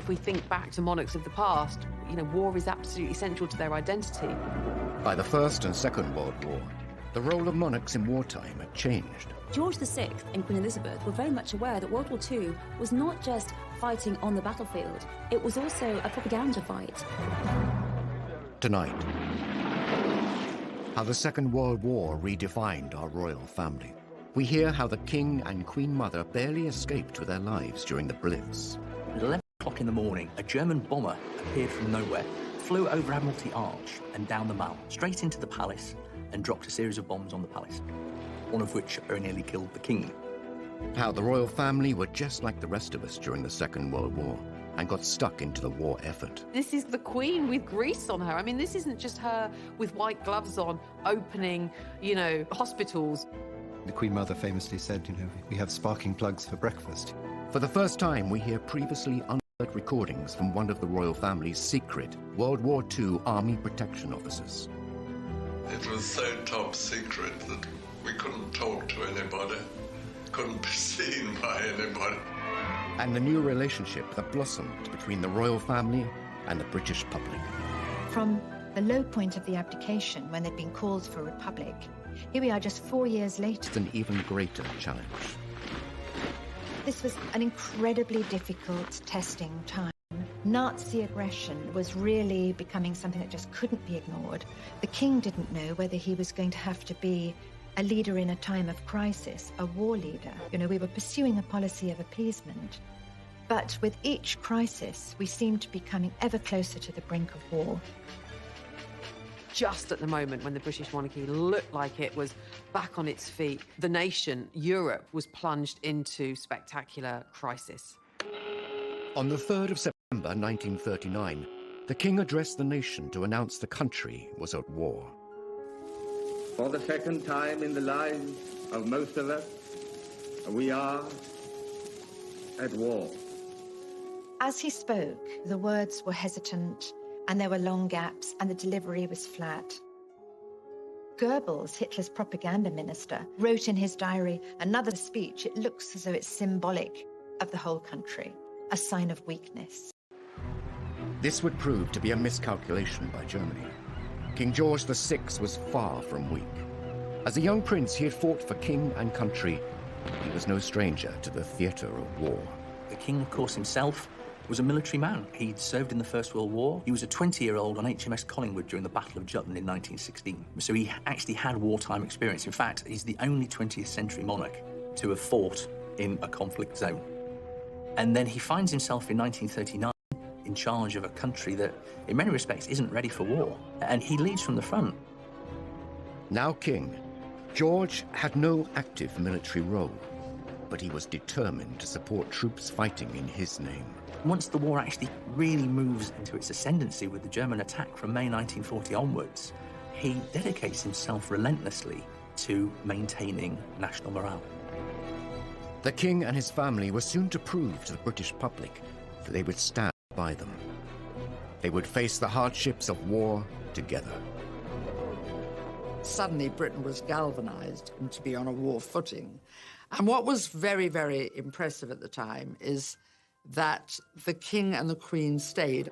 if we think back to monarchs of the past, you know, war is absolutely central to their identity. By the First and Second World War, the role of monarchs in wartime had changed. George VI and Queen Elizabeth were very much aware that World War II was not just fighting on the battlefield, it was also a propaganda fight. Tonight, how the Second World War redefined our royal family. We hear how the King and Queen Mother barely escaped with their lives during the Blitz. At 11 o'clock in the morning, a German bomber appeared from nowhere, flew over Admiralty Arch and down the Mall, straight into the palace, and dropped a series of bombs on the palace, one of which very nearly killed the King. How the royal family were just like the rest of us during the Second World War and got stuck into the war effort. This is the Queen with grease on her. I mean, this isn't just her with white gloves on, opening, you know, hospitals. The Queen Mother famously said, you know, we have sparking plugs for breakfast. For the first time, we hear previously unheard recordings from one of the royal family's secret World War II Army protection officers. It was so top secret that we couldn't talk to anybody, couldn't be seen by anybody. And the new relationship that blossomed between the royal family and the British public. From the low point of the abdication, when they'd been called for a republic, here we are just 4 years later. It's an even greater challenge. This was an incredibly difficult testing time. Nazi aggression was really becoming something that just couldn't be ignored. The king didn't know whether he was going to have to be a leader in a time of crisis, a war leader. You know, we were pursuing a policy of appeasement. But with each crisis, we seemed to be coming ever closer to the brink of war. Just at the moment when the British monarchy looked like it was back on its feet, the nation, Europe, was plunged into spectacular crisis. On the 3rd of September 1939, the king addressed the nation to announce the country was at war. For the second time in the lives of most of us, we are at war. As he spoke, the words were hesitant, and there were long gaps, and the delivery was flat. Goebbels, Hitler's propaganda minister, wrote in his diary another speech. It looks as though it's symbolic of the whole country, a sign of weakness. This would prove to be a miscalculation by Germany. King George VI was far from weak. As a young prince, he had fought for king and country. He was no stranger to the theatre of war. The King, of course, himself was a military man. He'd served in the First World War. He was a 20-year-old on HMS Collingwood during the Battle of Jutland in 1916. So he actually had wartime experience. In fact, he's the only 20th century monarch to have fought in a conflict zone. And then he finds himself in 1939 in charge of a country that, in many respects, isn't ready for war. And he leads from the front. Now king, George had no active military role, but he was determined to support troops fighting in his name. Once the war actually really moves into its ascendancy with the German attack from May 1940 onwards, he dedicates himself relentlessly to maintaining national morale. The king and his family were soon to prove to the British public that they would stand by them. They would face the hardships of war together. Suddenly Britain was galvanized to be on a war footing. And what was very, very impressive at the time is that the king and the queen stayed.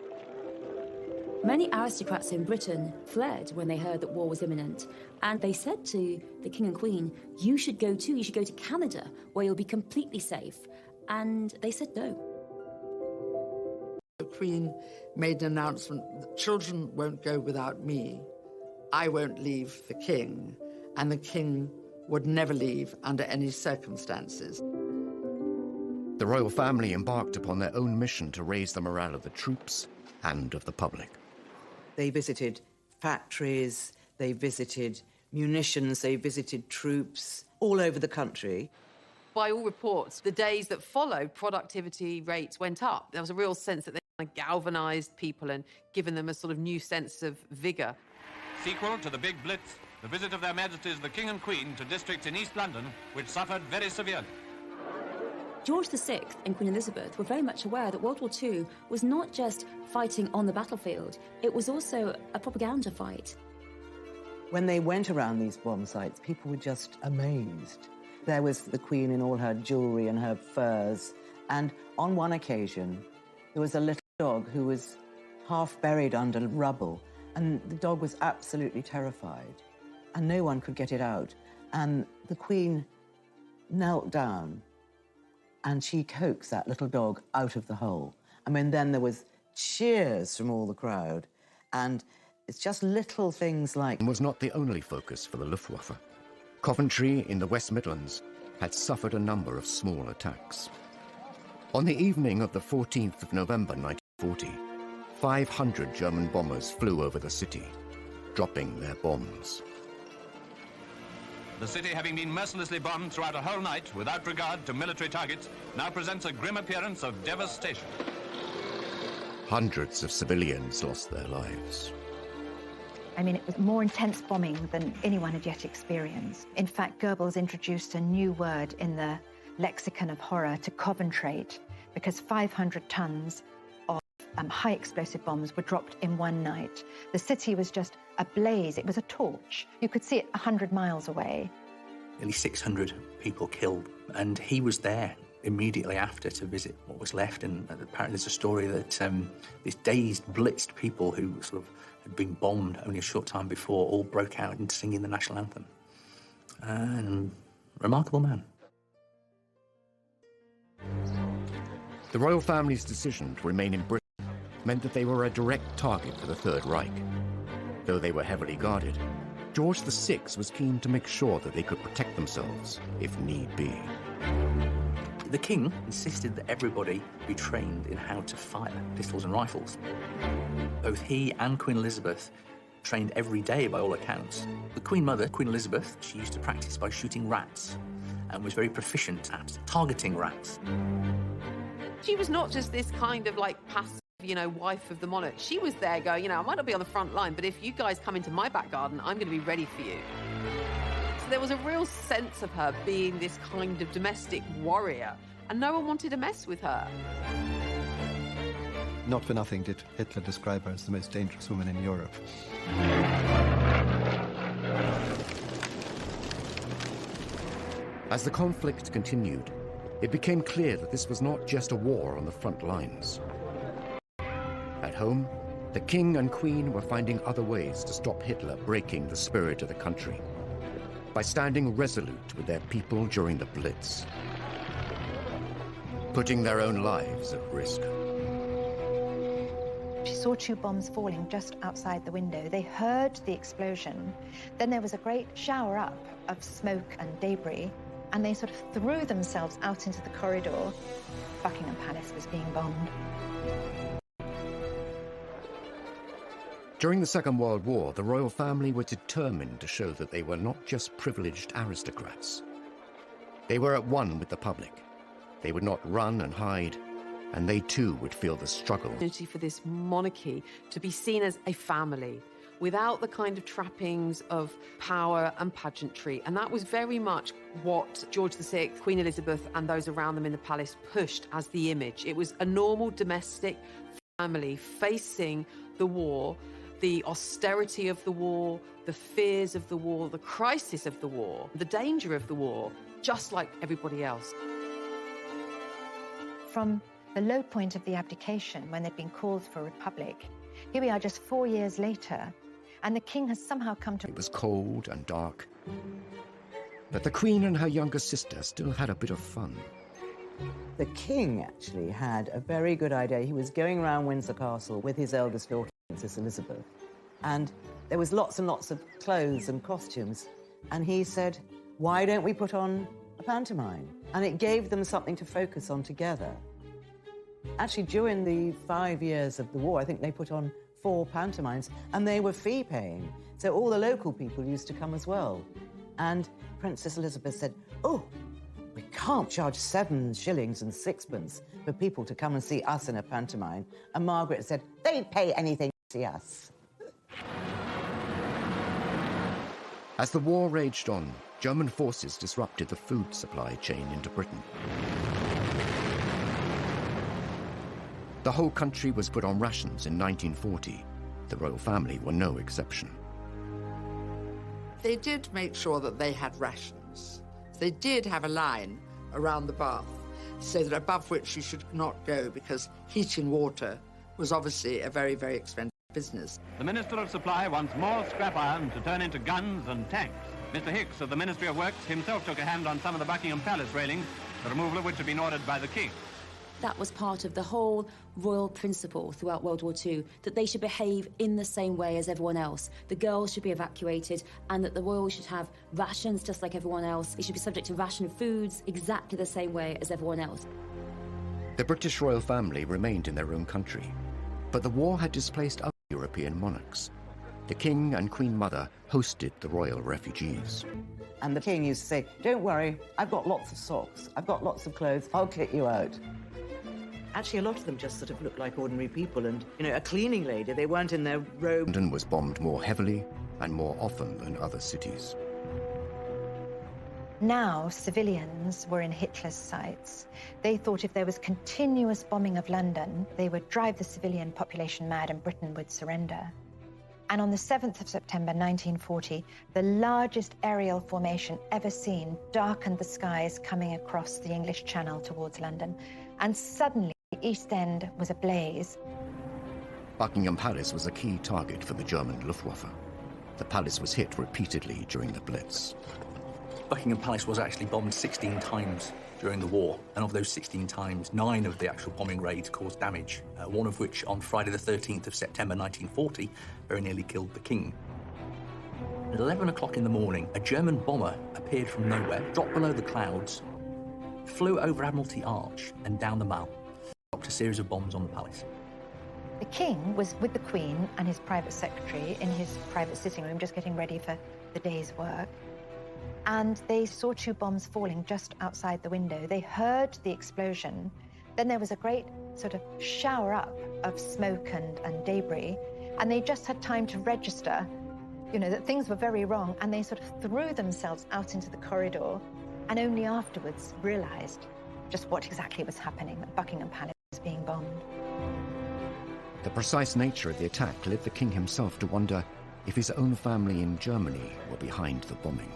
Many aristocrats in Britain fled when they heard that war was imminent, and they said to the king and queen, you should go too, you should go to Canada, where you'll be completely safe. And they said no. The Queen made an announcement that children won't go without me. I won't leave the king, and the king would never leave under any circumstances. The royal family embarked upon their own mission to raise the morale of the troops and of the public. They visited factories, they visited munitions, they visited troops all over the country. By all reports, the days that followed, productivity rates went up. There was a real sense that they galvanised people and given them a sort of new sense of vigour. Sequel to the Big Blitz, the visit of Their Majesties the King and Queen to districts in East London which suffered very severely. George VI and Queen Elizabeth were very much aware that World War II was not just fighting on the battlefield, it was also a propaganda fight. When they went around these bomb sites, people were just amazed. There was the Queen in all her jewellery and her furs, and on one occasion, there was a little dog who was half buried under rubble, and the dog was absolutely terrified, and no one could get it out. And the Queen knelt down, and she coaxed that little dog out of the hole. I mean, then there was cheers from all the crowd, and it's just little things like... Was not the only focus for the Luftwaffe. Coventry in the West Midlands had suffered a number of small attacks. On the evening of the 14th of November 1940, 500 German bombers flew over the city, dropping their bombs. The city, having been mercilessly bombed throughout a whole night without regard to military targets, now presents a grim appearance of devastation. Hundreds of civilians lost their lives. I mean, it was more intense bombing than anyone had yet experienced. In fact, Goebbels introduced a new word in the lexicon of horror to Coventrate, because 500 tons of high explosive bombs were dropped in one night. The city was just ablaze. It was a torch. You could see it 100 miles away. Nearly 600 people killed, and he was there immediately after to visit what was left. And apparently there's a story that these dazed, blitzed people who sort of had been bombed only a short time before all broke out into singing the national anthem. And remarkable man. The royal family's decision to remain in Britain meant that they were a direct target for the Third Reich. Though they were heavily guarded, George VI was keen to make sure that they could protect themselves if need be. The king insisted that everybody be trained in how to fire pistols and rifles. Both he and Queen Elizabeth trained every day by all accounts. The Queen Mother, Queen Elizabeth, she used to practice by shooting rats and was very proficient at targeting rats. She was not just this kind of like passive, wife of the monarch. She was there going, I might not be on the front line, but if you guys come into my back garden, I'm going to be ready for you. So there was a real sense of her being this kind of domestic warrior, and no one wanted to mess with her. Not for nothing did Hitler describe her as the most dangerous woman in Europe. As the conflict continued, it became clear that this was not just a war on the front lines. At home, the King and Queen were finding other ways to stop Hitler breaking the spirit of the country, by standing resolute with their people during the Blitz, putting their own lives at risk. She saw 2 bombs falling just outside the window. They heard the explosion. Then there was a great shower up of smoke and debris, and they sort of threw themselves out into the corridor. Buckingham Palace was being bombed. During the Second World War, the royal family were determined to show that they were not just privileged aristocrats. They were at one with the public. They would not run and hide, and they too would feel the struggle. For this monarchy to be seen as a family, without the kind of trappings of power and pageantry. And that was very much what George VI, Queen Elizabeth, and those around them in the palace pushed as the image. It was a normal domestic family facing the war, the austerity of the war, the fears of the war, the crisis of the war, the danger of the war, just like everybody else. From the low point of the abdication, when they'd been called for a republic, here we are just 4 years later, and the king has somehow come to... It was cold and dark, but the Queen and her younger sister still had a bit of fun. The king actually had a very good idea. He was going around Windsor Castle with his eldest daughter, Princess Elizabeth, and there was lots and lots of clothes and costumes, and he said, why don't we put on a pantomime? And it gave them something to focus on together. Actually, during the 5 years of the war, I think they put on 4 pantomimes, and they were fee-paying. So all the local people used to come as well. And Princess Elizabeth said, oh, we can't charge 7 shillings and 6pence for people to come and see us in a pantomime. And Margaret said, they'd pay anything to see us. As the war raged on, German forces disrupted the food supply chain into Britain. The whole country was put on rations in 1940. The royal family were no exception. They did make sure that they had rations. They did have a line around the bath so that above which you should not go because heating water was obviously a very, very expensive business. The Minister of Supply wants more scrap iron to turn into guns and tanks. Mr. Hicks of the Ministry of Works himself took a hand on some of the Buckingham Palace railings, the removal of which had been ordered by the King. That was part of the whole royal principle throughout World War II, that they should behave in the same way as everyone else. The girls should be evacuated, and that the royals should have rations just like everyone else. They should be subject to ration foods exactly the same way as everyone else. The British royal family remained in their own country, but the war had displaced other European monarchs. The King and Queen Mother hosted the royal refugees. And the king used to say, "Don't worry, I've got lots of socks, I've got lots of clothes, I'll kick you out." Actually, a lot of them just sort of looked like ordinary people, and, you know, a cleaning lady, they weren't in their robe. London was bombed more heavily and more often than other cities. Now, civilians were in Hitler's sights. They thought if there was continuous bombing of London, they would drive the civilian population mad and Britain would surrender. And on the 7th of September 1940, the largest aerial formation ever seen darkened the skies coming across the English Channel towards London. And suddenly, the East End was ablaze. Buckingham Palace was a key target for the German Luftwaffe. The palace was hit repeatedly during the Blitz. Buckingham Palace was actually bombed 16 times during the war, and of those 16 times, 9 of the actual bombing raids caused damage, one of which on Friday the 13th of September 1940 very nearly killed the King. At 11 o'clock in the morning, a German bomber appeared from nowhere, dropped below the clouds, flew over Admiralty Arch and down the Mall, dropped a series of bombs on the palace. The King was with the Queen and his private secretary in his private sitting room, just getting ready for the day's work. And they saw 2 bombs falling just outside the window. They heard the explosion. Then there was a great sort of shower up of smoke and debris. And they just had time to register, you know, that things were very wrong. And they sort of threw themselves out into the corridor and only afterwards realized just what exactly was happening, that Buckingham Palace was being bombed. The precise nature of the attack led the King himself to wonder if his own family in Germany were behind the bombing.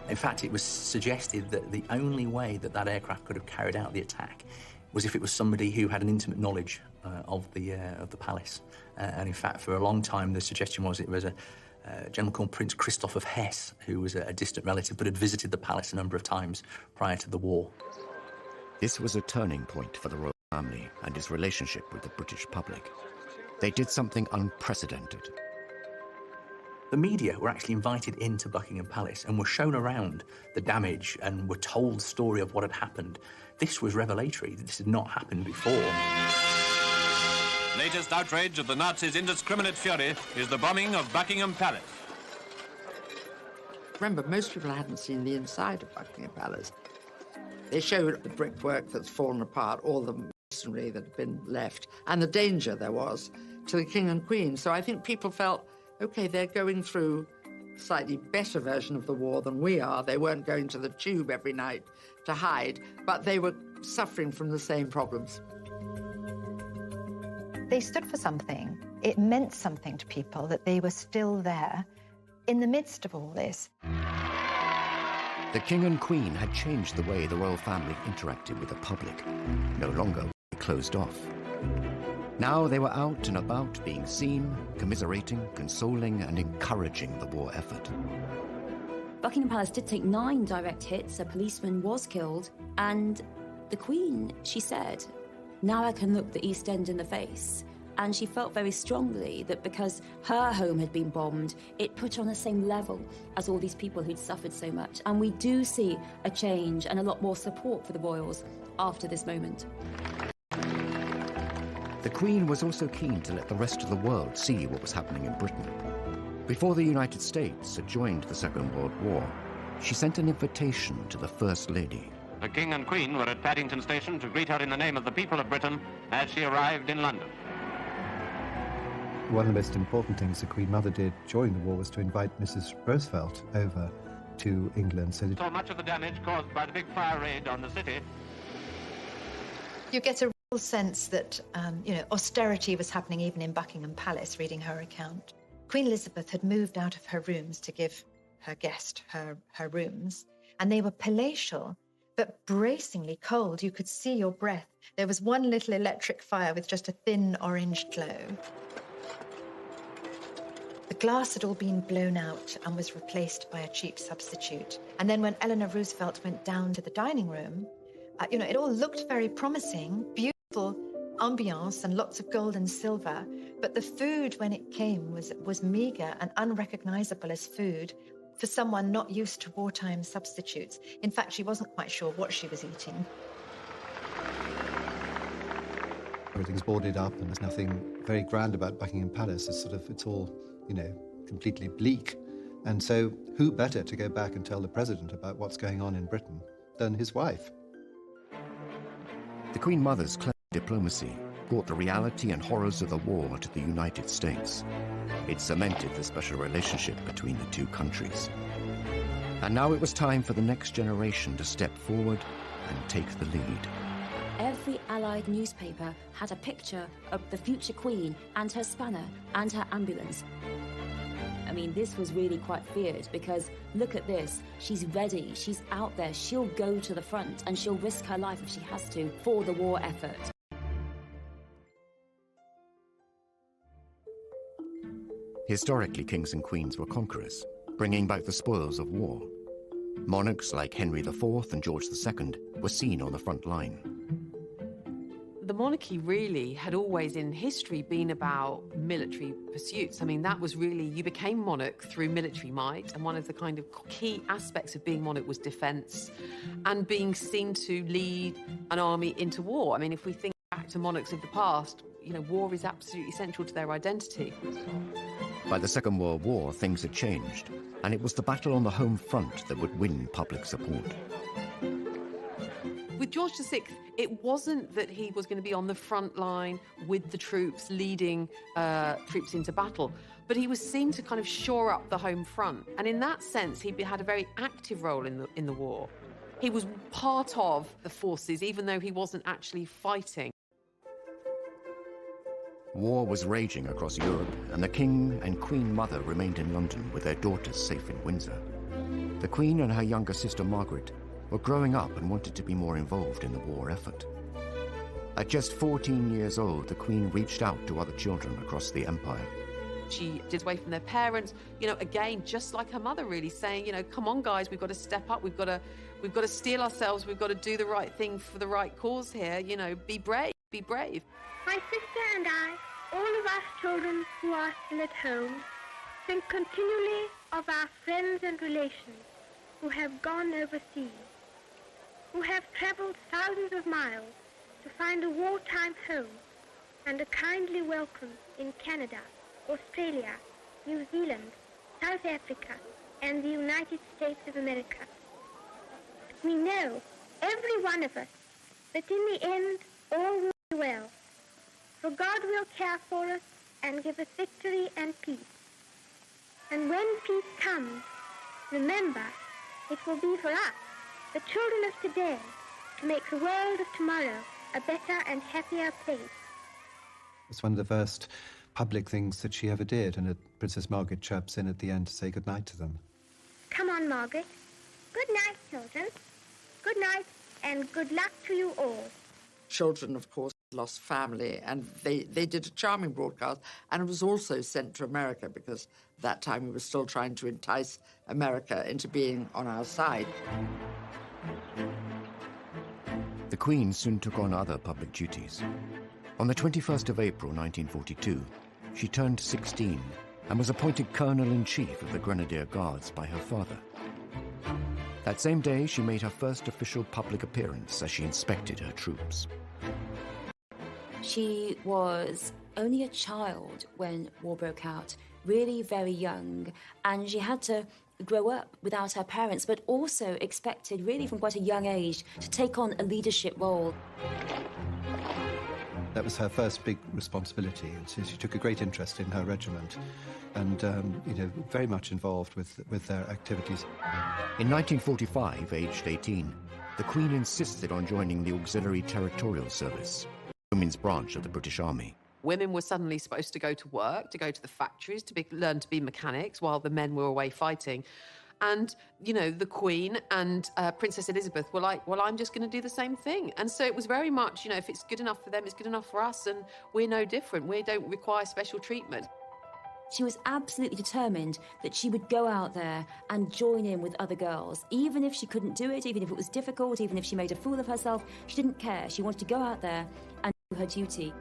In fact, it was suggested that the only way that that aircraft could have carried out the attack was if it was somebody who had an intimate knowledge of the palace. And in fact, for a long time, the suggestion was it was a gentleman called Prince Christoph of Hesse, who was a distant relative but had visited the palace a number of times prior to the war. This was a turning point for the royal family and his relationship with the British public. They did something unprecedented. The media were actually invited into Buckingham Palace and were shown around the damage and were told the story of what had happened. This was revelatory. This had not happened before. Latest outrage of the Nazis' indiscriminate fury is the bombing of Buckingham Palace. Remember, most people hadn't seen the inside of Buckingham Palace. They showed the brickwork that's fallen apart, all the masonry that had been left, and the danger there was to the King and Queen. So I think people felt, OK, they're going through a slightly better version of the war than we are. They weren't going to the tube every night to hide, but they were suffering from the same problems. They stood for something. It meant something to people that they were still there in the midst of all this. The King and Queen had changed the way the royal family interacted with the public. No longer were they closed off. Now they were out and about, being seen, commiserating, consoling, and encouraging the war effort. Buckingham Palace did take 9 direct hits. A policeman was killed. And the Queen, she said, "Now I can look the East End in the face." And she felt very strongly that because her home had been bombed, it put her on the same level as all these people who'd suffered so much. And we do see a change and a lot more support for the royals after this moment. The Queen was also keen to let the rest of the world see what was happening in Britain. Before the United States had joined the Second World War, she sent an invitation to the First Lady. The King and Queen were at Paddington Station to greet her in the name of the people of Britain as she arrived in London. One of the most important things the Queen Mother did during the war was to invite Mrs. Roosevelt over to England. So much of the damage caused by the big fire raid on the city. You get a real sense that, austerity was happening even in Buckingham Palace, reading her account. Queen Elizabeth had moved out of her rooms to give her guest her rooms, and they were palatial, but bracingly cold. You could see your breath. There was one little electric fire with just a thin orange glow. The glass had all been blown out and was replaced by a cheap substitute. And then when Eleanor Roosevelt went down to the dining room, it all looked very promising, beautiful ambiance and lots of gold and silver, but the food when it came was meager and unrecognizable as food for someone not used to wartime substitutes. In fact, she wasn't quite sure what she was eating. Everything's boarded up and there's nothing very grand about Buckingham Palace. It's all, completely bleak. And so who better to go back and tell the president about what's going on in Britain than his wife? The Queen Mother's clever diplomacy brought the reality and horrors of the war to the United States. It cemented the special relationship between the two countries. And now it was time for the next generation to step forward and take the lead. Every Allied newspaper had a picture of the future Queen and her spanner and her ambulance. I mean, this was really quite feared because look at this. She's ready. She's out there. She'll go to the front and she'll risk her life if she has to for the war effort. Historically, kings and queens were conquerors, bringing back the spoils of war. Monarchs like Henry IV and George II were seen on the front line. The monarchy really had always in history been about military pursuits. I mean, that was really, you became monarch through military might, and one of the kind of key aspects of being monarch was defense and being seen to lead an army into war. I mean, if we think back to monarchs of the past, war is absolutely central to their identity. By the Second World War, things had changed, and it was the battle on the home front that would win public support. With George VI, it wasn't that he was going to be on the front line with the troops, leading troops into battle, but he was seen to kind of shore up the home front. And in that sense, he had a very active role in the war. He was part of the forces, even though he wasn't actually fighting. War was raging across Europe, and the King and Queen Mother remained in London with their daughters safe in Windsor. The Queen and her younger sister Margaret were growing up and wanted to be more involved in the war effort. At just 14 years old, the Queen reached out to other children across the empire. She did away from their parents, again, just like her mother, really saying, come on, guys, we've got to step up, we've got to steel ourselves, we've got to do the right thing for the right cause here, be brave, be brave. My sister and I, all of us children who are still at home, think continually of our friends and relations who have gone overseas, who have traveled thousands of miles to find a wartime home and a kindly welcome in Canada, Australia, New Zealand, South Africa, and the United States of America. We know, every one of us, that in the end all will be well. For God will care for us and give us victory and peace. And when peace comes, remember, it will be for us, the children of today, to make the world of tomorrow a better and happier place. It's one of the first public things that she ever did, and Princess Margaret chirps in at the end to say goodnight to them. Come on, Margaret. Good night, children. Good night, and good luck to you all. Children, of course, lost family, and they did a charming broadcast, and it was also sent to America because at that time we were still trying to entice America into being on our side. The Queen soon took on other public duties. On the 21st of April 1942, she turned 16 and was appointed Colonel-in-Chief of the Grenadier Guards by her father. That same day, she made her first official public appearance as she inspected her troops. She was only a child when war broke out, really very young, and she had to grow up without her parents, but also expected, really from quite a young age, to take on a leadership role. That was her first big responsibility. She took a great interest in her regiment and, very much involved with their activities. In 1945, aged 18, the Queen insisted on joining the Auxiliary Territorial Service, the women's branch of the British Army. Women were suddenly supposed to go to work, to go to the factories, learn to be mechanics while the men were away fighting. And, you know, the Queen and Princess Elizabeth were like, well, I'm just going to do the same thing. And so it was very much, you know, if it's good enough for them, it's good enough for us, and we're no different. We don't require special treatment. She was absolutely determined that she would go out there and join in with other girls. Even if she couldn't do it, even if it was difficult, even if she made a fool of herself, she didn't care. She wanted to go out there and do her duty.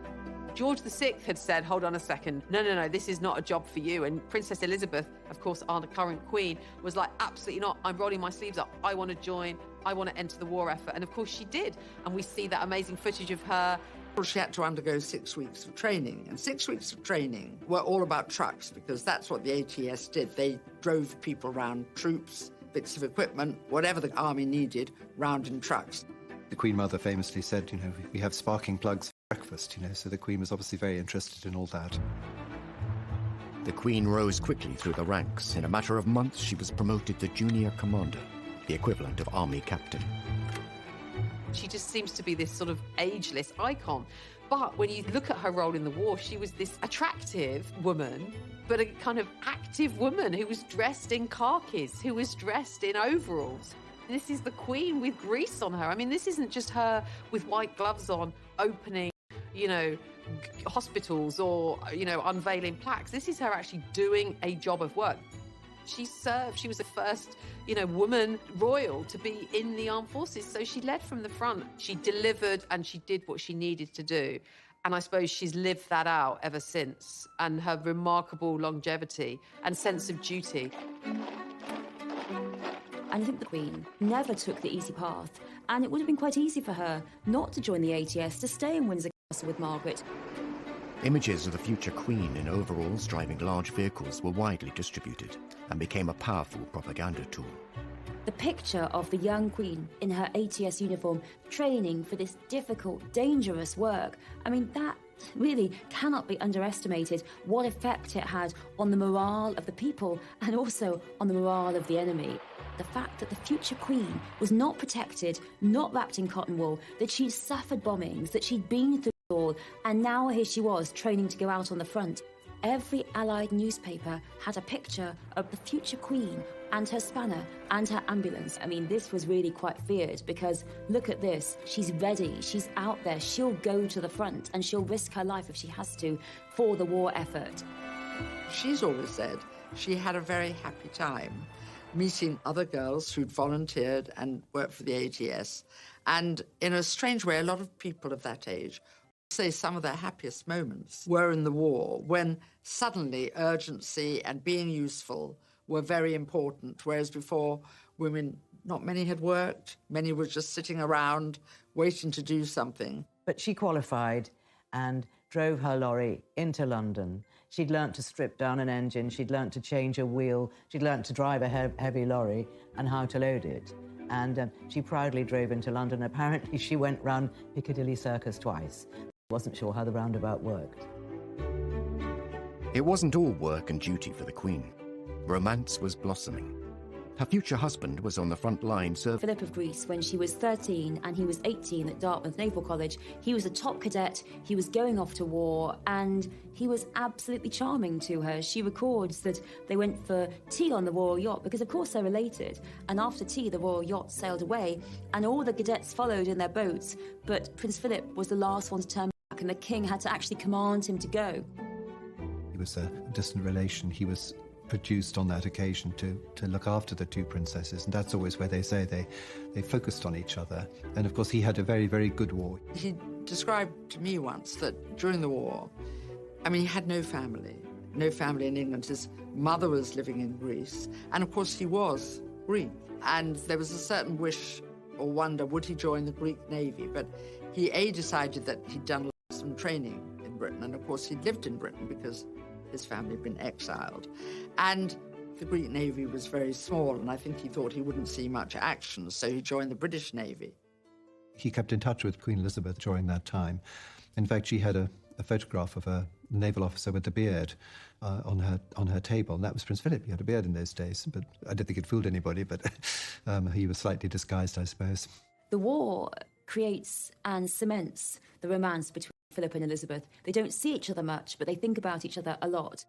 George VI had said, hold on a second, no, this is not a job for you. And Princess Elizabeth, of course, our current queen, was like, absolutely not. I'm rolling my sleeves up. I want to join. I want to enter the war effort. And of course she did. And we see that amazing footage of her. She had to undergo 6 weeks of training, and 6 weeks of training were all about trucks, because that's what the ATS did. They drove people around, troops, bits of equipment, whatever the army needed, round in trucks. The Queen Mother famously said, you know, we have sparking plugs for breakfast, you know, so the Queen was obviously very interested in all that. The Queen rose quickly through the ranks. In a matter of months, she was promoted to junior commander, the equivalent of army captain. She just seems to be this sort of ageless icon. But when you look at her role in the war, she was this attractive woman, but a kind of active woman who was dressed in khakis, who was dressed in overalls. This is the Queen with grease on her. I mean, this isn't just her with white gloves on, opening, you know, hospitals or, you know, unveiling plaques. This is her actually doing a job of work. She served. She was the first, you know, woman royal to be in the armed forces. So she led from the front. She delivered and she did what she needed to do. And I suppose she's lived that out ever since. And her remarkable longevity and sense of duty. And I think the Queen never took the easy path. And it would have been quite easy for her not to join the ATS, to stay in Windsor Castle with Margaret. Images of the future Queen in overalls driving large vehicles were widely distributed and became a powerful propaganda tool. The picture of the young Queen in her ATS uniform training for this difficult, dangerous work, I mean, that really cannot be underestimated, what effect it had on the morale of the people and also on the morale of the enemy. The fact that the future Queen was not protected, not wrapped in cotton wool, that she'd suffered bombings, that she'd been through it all, and now here she was training to go out on the front. Every Allied newspaper had a picture of the future Queen and her spanner and her ambulance. I mean, this was really quite feared because look at this. She's ready. She's out there. She'll go to the front and she'll risk her life if she has to for the war effort. She's always said she had a very happy time meeting other girls who'd volunteered and worked for the ATS. And in a strange way, a lot of people of that age say some of their happiest moments were in the war, when suddenly urgency and being useful were very important, whereas before women, not many had worked, many were just sitting around waiting to do something. But she qualified and drove her lorry into London. She'd learnt to strip down an engine, she'd learnt to change a wheel, she'd learnt to drive a heavy lorry and how to load it. And she proudly drove into London. Apparently she went round Piccadilly Circus twice. Wasn't sure how the roundabout worked. It wasn't all work and duty for the Queen. Romance was blossoming. Her future husband was on the front line serving. Philip of Greece, when she was 13 and he was 18 at Dartmouth Naval College, he was a top cadet, he was going off to war, and he was absolutely charming to her. She records that they went for tea on the Royal Yacht, because of course they're related, and after tea the Royal Yacht sailed away, and all the cadets followed in their boats, but Prince Philip was the last one to turn back, and the king had to actually command him to go. He was a distant relation. He was produced on that occasion to look after the two princesses, and that's always where they say they focused on each other. And of course he had a very, very good war. He described to me once that during the war, I mean, he had no family in England. His mother was living in Greece, and of course he was Greek, and there was a certain wish or wonder, would he join the Greek Navy? But he decided that he'd done some training in Britain, and of course he'd lived in Britain because his family had been exiled. And the Greek Navy was very small, and I think he thought he wouldn't see much action, so he joined the British Navy. He kept in touch with Queen Elizabeth during that time. In fact, she had a photograph of a naval officer with a beard on her table, and that was Prince Philip. He had a beard in those days, but I don't think it fooled anybody, but he was slightly disguised, I suppose. The war creates and cements the romance between Philip and Elizabeth. They don't see each other much, but they think about each other a lot.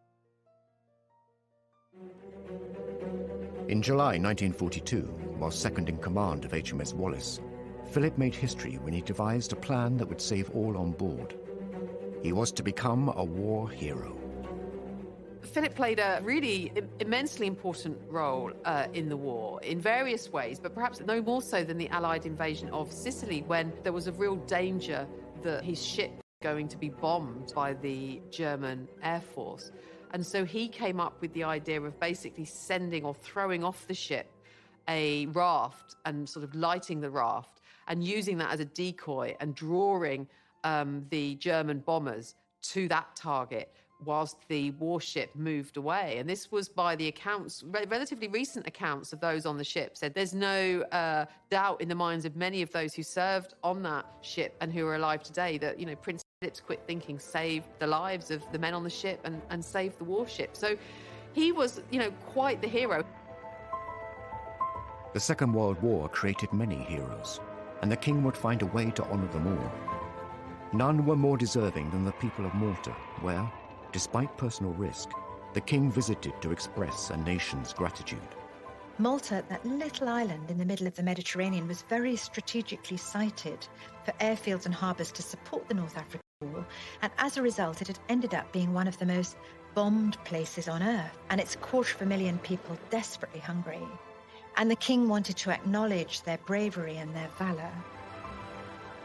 In July 1942, while second in command of HMS Wallace, Philip made history when he devised a plan that would save all on board. He was to become a war hero. Philip played a really immensely important role in the war in various ways, but perhaps no more so than the Allied invasion of Sicily, when there was a real danger that his ship was going to be bombed by the German Air Force. And so he came up with the idea of basically sending or throwing off the ship a raft and sort of lighting the raft and using that as a decoy and drawing the German bombers to that target whilst the warship moved away. And this was by the accounts, relatively recent accounts of those on the ship, said there's no doubt in the minds of many of those who served on that ship and who are alive today that, you know, Prince Philip's quick thinking saved the lives of the men on the ship and saved the warship. So he was, you know, quite the hero. The Second World War created many heroes, and the king would find a way to honor them all. None were more deserving than the people of Malta, where, despite personal risk, the king visited to express a nation's gratitude. Malta, that little island in the middle of the Mediterranean, was very strategically sited for airfields and harbours to support the North African War, and as a result it had ended up being one of the most bombed places on earth, and its 250,000 people desperately hungry. And the king wanted to acknowledge their bravery and their valour.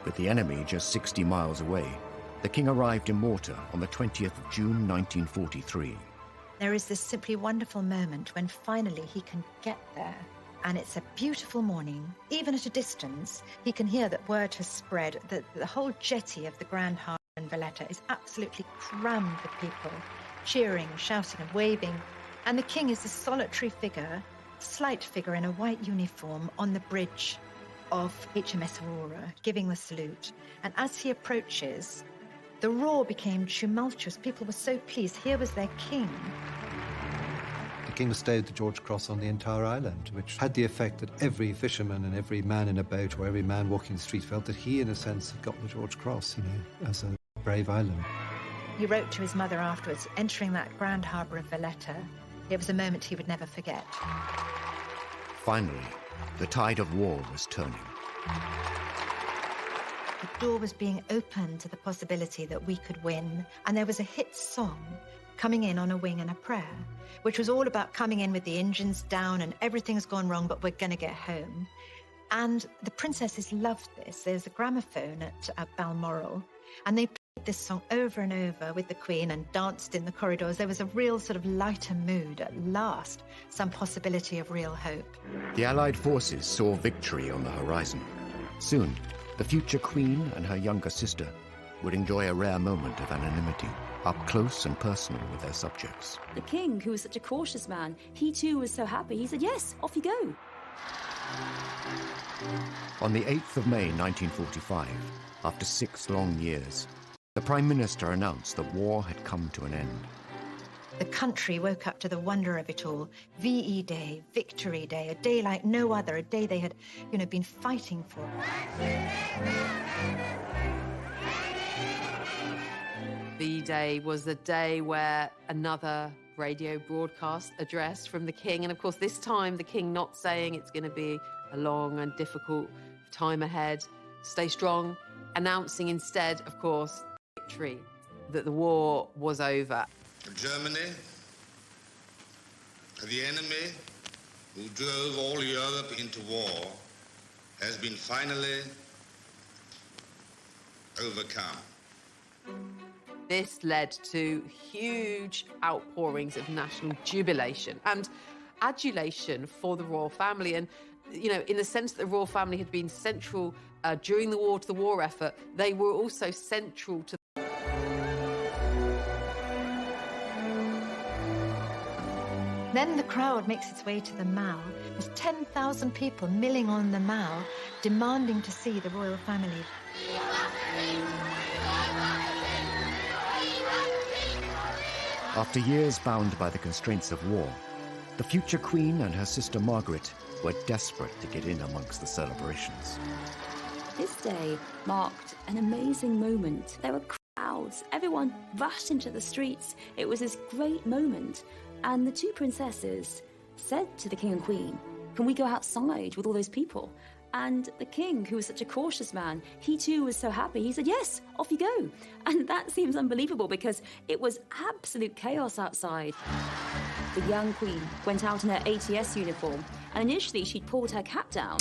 With the enemy just 60 miles away, the king arrived in Malta on the 20th of June 1943. There is this simply wonderful moment when finally he can get there. And it's a beautiful morning. Even at a distance, he can hear that word has spread that the whole jetty of the Grand Harbour in Valletta is absolutely crammed with people, cheering, shouting and waving. And the king is a solitary figure, slight figure in a white uniform on the bridge of HMS Aurora, giving the salute. And as he approaches, the roar became tumultuous. People were so pleased. Here was their king. The king bestowed the George Cross on the entire island, which had the effect that every fisherman and every man in a boat or every man walking the street felt that he, in a sense, had got the George Cross, you know, as a brave island. He wrote to his mother afterwards, entering that Grand Harbour of Valletta. It was a moment he would never forget. Finally, the tide of war was turning. The door was being opened to the possibility that we could win, and there was a hit song, Coming In on a Wing and a Prayer, which was all about coming in with the engines down and everything's gone wrong, but we're going to get home. And the princesses loved this. There's a gramophone at Balmoral, and they played this song over and over with the Queen and danced in the corridors. There was a real sort of lighter mood at last, some possibility of real hope. The Allied forces saw victory on the horizon. Soon, the future queen and her younger sister would enjoy a rare moment of anonymity, up close and personal with their subjects. The king, who was such a cautious man, he too was so happy. He said, yes, off you go. On the 8th of May 1945, after 6 long years, the Prime Minister announced that war had come to an end. The country woke up to the wonder of it all. VE Day, Victory Day, a day like no other, a day they had, been fighting for. VE Day was the day where another radio broadcast address from the king, and of course this time the king not saying it's going to be a long and difficult time ahead, stay strong, announcing instead, of course, victory, that the war was over. Germany, the enemy who drove all Europe into war, has been finally overcome. This led to huge outpourings of national jubilation and adulation for the royal family. And, in the sense that the royal family had been central during the war to the war effort, they were also central to Then the crowd makes its way to the Mall. There's 10,000 people milling on the Mall, demanding to see the royal family. After years bound by the constraints of war, the future queen and her sister Margaret were desperate to get in amongst the celebrations. This day marked an amazing moment. There were crowds. Everyone rushed into the streets. It was this great moment. And the two princesses, said to the king and queen, can we go outside with all those people? And the king, who was such a cautious man, he too was so happy. He said, yes, off you go. And that seems unbelievable because it was absolute chaos outside. The young queen went out in her ATS uniform, and initially she'd pulled her cap down.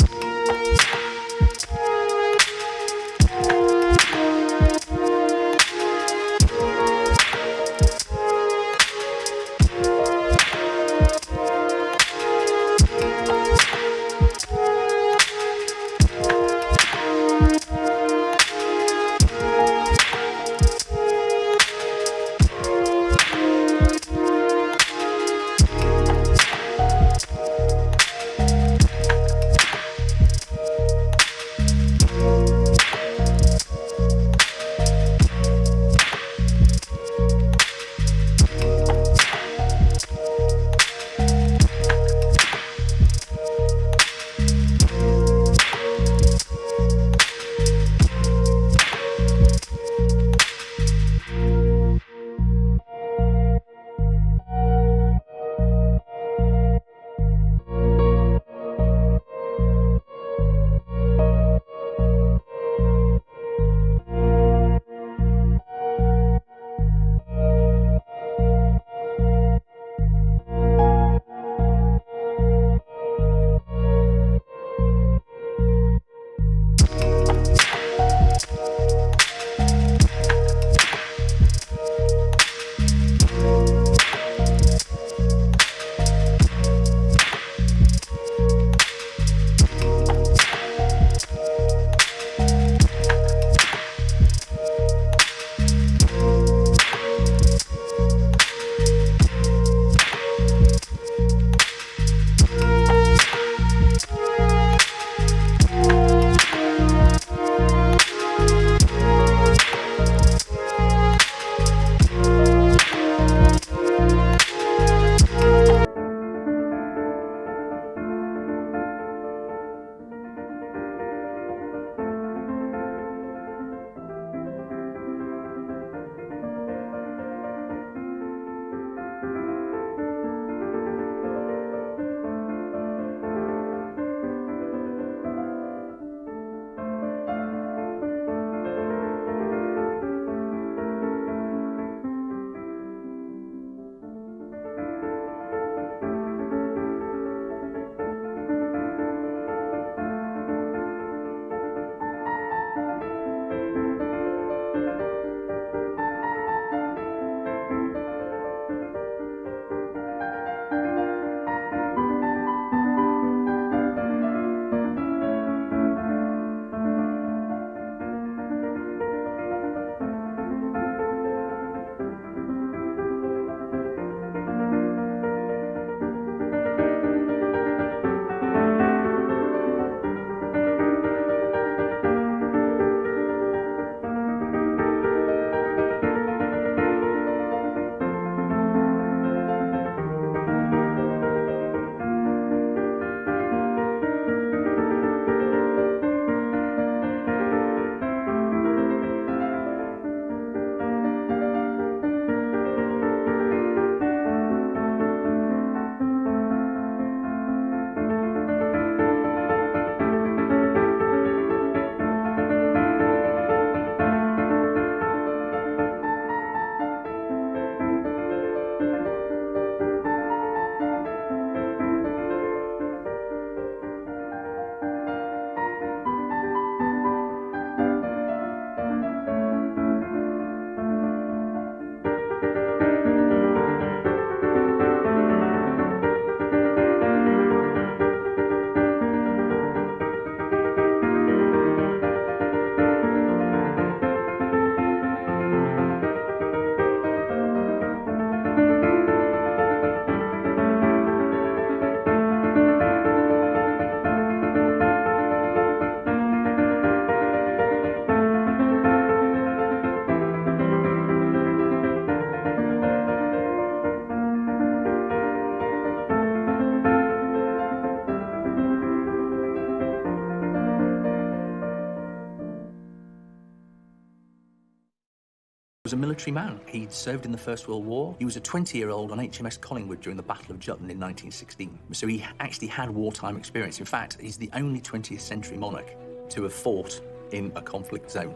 Was a military man. He'd served in the First World War. He was a 20-year-old on HMS Collingwood during the Battle of Jutland in 1916. So he actually had wartime experience. In fact, he's the only 20th century monarch to have fought in a conflict zone.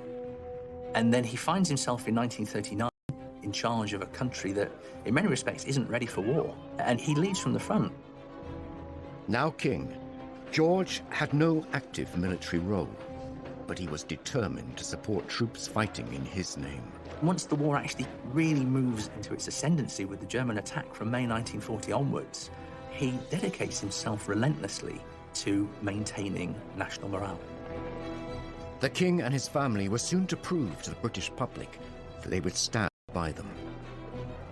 And then he finds himself in 1939 in charge of a country that, in many respects, isn't ready for war. And he leads from the front. Now king, George had no active military role, but he was determined to support troops fighting in his name. Once the war actually really moves into its ascendancy with the German attack from May 1940 onwards, he dedicates himself relentlessly to maintaining national morale. The king and his family were soon to prove to the British public that they would stand by them.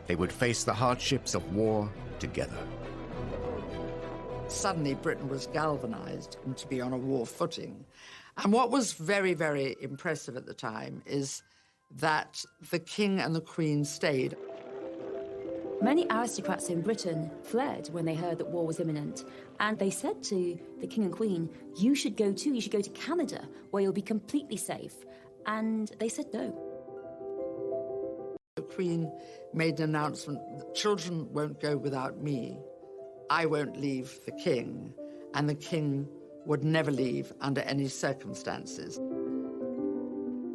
They would face the hardships of war together. Suddenly Britain was galvanized to be on a war footing. And what was very, very impressive at the time is that the king and the queen stayed. Many aristocrats in Britain fled when they heard that war was imminent, and they said to the king and queen, you should go too, you should go to Canada, where you'll be completely safe. And they said no. The queen made an announcement, children won't go without me, I won't leave the king, and the king would never leave under any circumstances.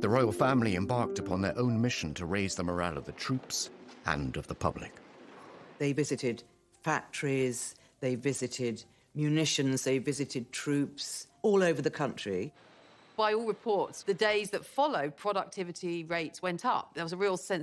The royal family embarked upon their own mission to raise the morale of the troops and of the public. They visited factories, they visited munitions, they visited troops all over the country. By all reports, the days that followed, productivity rates went up. There was a real sense that